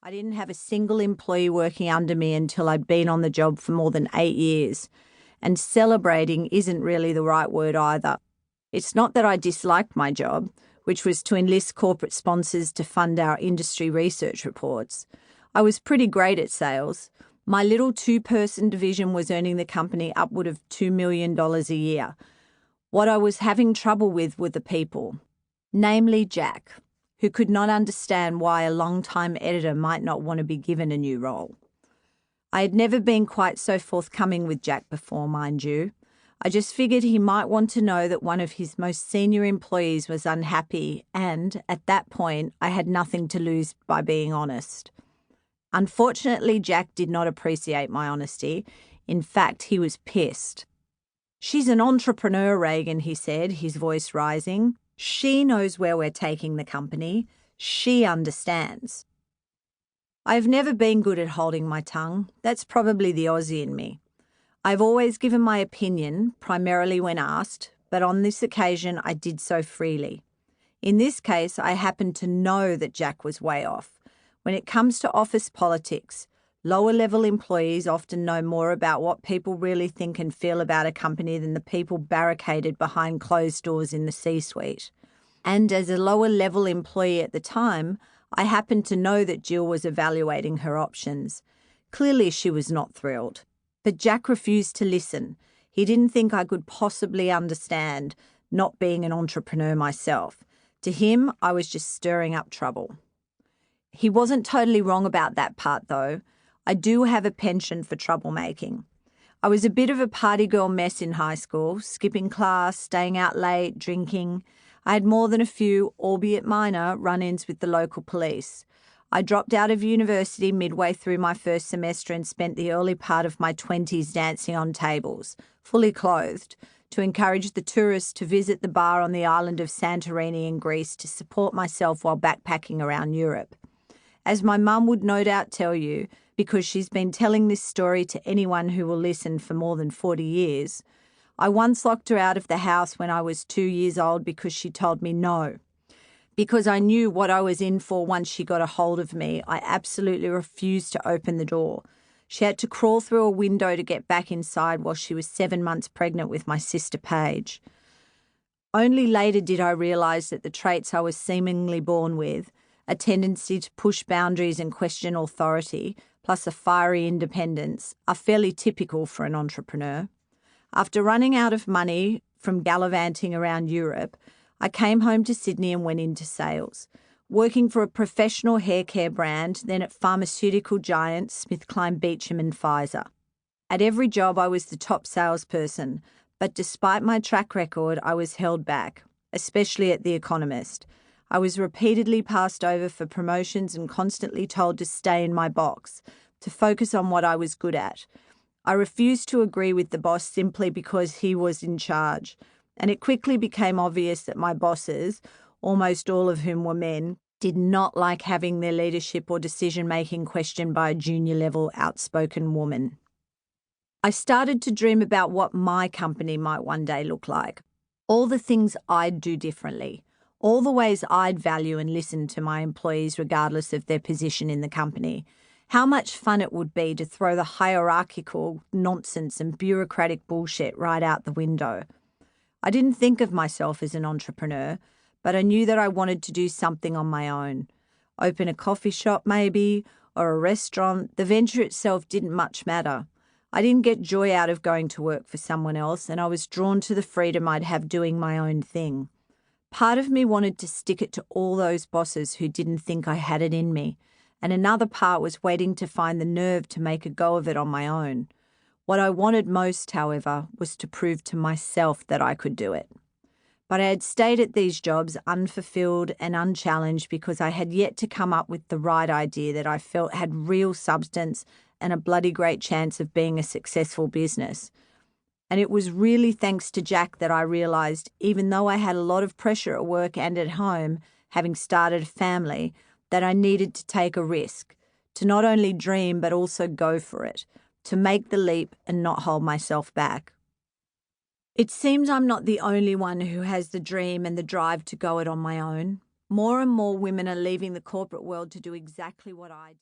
I didn't have a single employee working under me until I'd been on the job for more than 8 years. And celebrating isn't really the right word either. It's not that I disliked my job, which was to enlist corporate sponsors to fund our industry research reports. I was pretty great at sales. My little 2-person division was earning the company upward of $2 million a year. What I was having trouble with were the people, namely Jack, who could not understand why a long-time editor might not want to be given a new role. I had never been quite so forthcoming with Jack before, mind you. I just figured he might want to know that one of his most senior employees was unhappy and, at that point, I had nothing to lose by being honest. Unfortunately, Jack did not appreciate my honesty. In fact, he was pissed. "She's an entrepreneur, Raegan," he said, his voice rising. "She knows where we're taking the company. She understands." I've never been good at holding my tongue. That's probably the Aussie in me. I've always given my opinion, primarily when asked, but on this occasion I did so freely. In this case, I happened to know that Jack was way off. When it comes to office politics, lower-level employees often know more about what people really think and feel about a company than the people barricaded behind closed doors in the C-suite. And as a lower-level employee at the time, I happened to know that Jill was evaluating her options. Clearly she was not thrilled. But Jack refused to listen. He didn't think I could possibly understand, not being an entrepreneur myself. To him, I was just stirring up trouble. He wasn't totally wrong about that part, though. I do have a penchant for troublemaking. I was a bit of a party girl mess in high school, skipping class, staying out late, drinking. I had more than a few, albeit minor, run-ins with the local police. I dropped out of university midway through my first semester and spent the early part of my 20s dancing on tables, fully clothed, to encourage the tourists to visit the bar on the island of Santorini in Greece to support myself while backpacking around Europe. As my mum would no doubt tell you, because she's been telling this story to anyone who will listen for more than 40 years, I once locked her out of the house when I was 2 years old because she told me no. Because I knew what I was in for once she got a hold of me, I absolutely refused to open the door. She had to crawl through a window to get back inside while she was 7 months pregnant with my sister Paige. Only later did I realise that the traits I was seemingly born with, a tendency to push boundaries and question authority, plus a fiery independence, are fairly typical for an entrepreneur. After running out of money from gallivanting around Europe, I came home to Sydney and went into sales, working for a professional hair care brand, then at pharmaceutical giants SmithKline Beecham and Pfizer. At every job I was the top salesperson, but despite my track record, I was held back, especially at The Economist. I was repeatedly passed over for promotions and constantly told to stay in my box, to focus on what I was good at. I refused to agree with the boss simply because he was in charge, and it quickly became obvious that my bosses, almost all of whom were men, did not like having their leadership or decision-making questioned by a junior-level, outspoken woman. I started to dream about what my company might one day look like, all the things I'd do differently, all the ways I'd value and listen to my employees regardless of their position in the company, how much fun it would be to throw the hierarchical nonsense and bureaucratic bullshit right out the window. I didn't think of myself as an entrepreneur, but I knew that I wanted to do something on my own. Open a coffee shop maybe, or a restaurant. The venture itself didn't much matter. I didn't get joy out of going to work for someone else, and I was drawn to the freedom I'd have doing my own thing. Part of me wanted to stick it to all those bosses who didn't think I had it in me, and another part was waiting to find the nerve to make a go of it on my own. What I wanted most, however, was to prove to myself that I could do it. But I had stayed at these jobs unfulfilled and unchallenged because I had yet to come up with the right idea that I felt had real substance and a bloody great chance of being a successful business. And it was really thanks to Jack that I realised, even though I had a lot of pressure at work and at home, having started a family, that I needed to take a risk, to not only dream but also go for it, to make the leap and not hold myself back. It seems I'm not the only one who has the dream and the drive to go it on my own. More and more women are leaving the corporate world to do exactly what I did.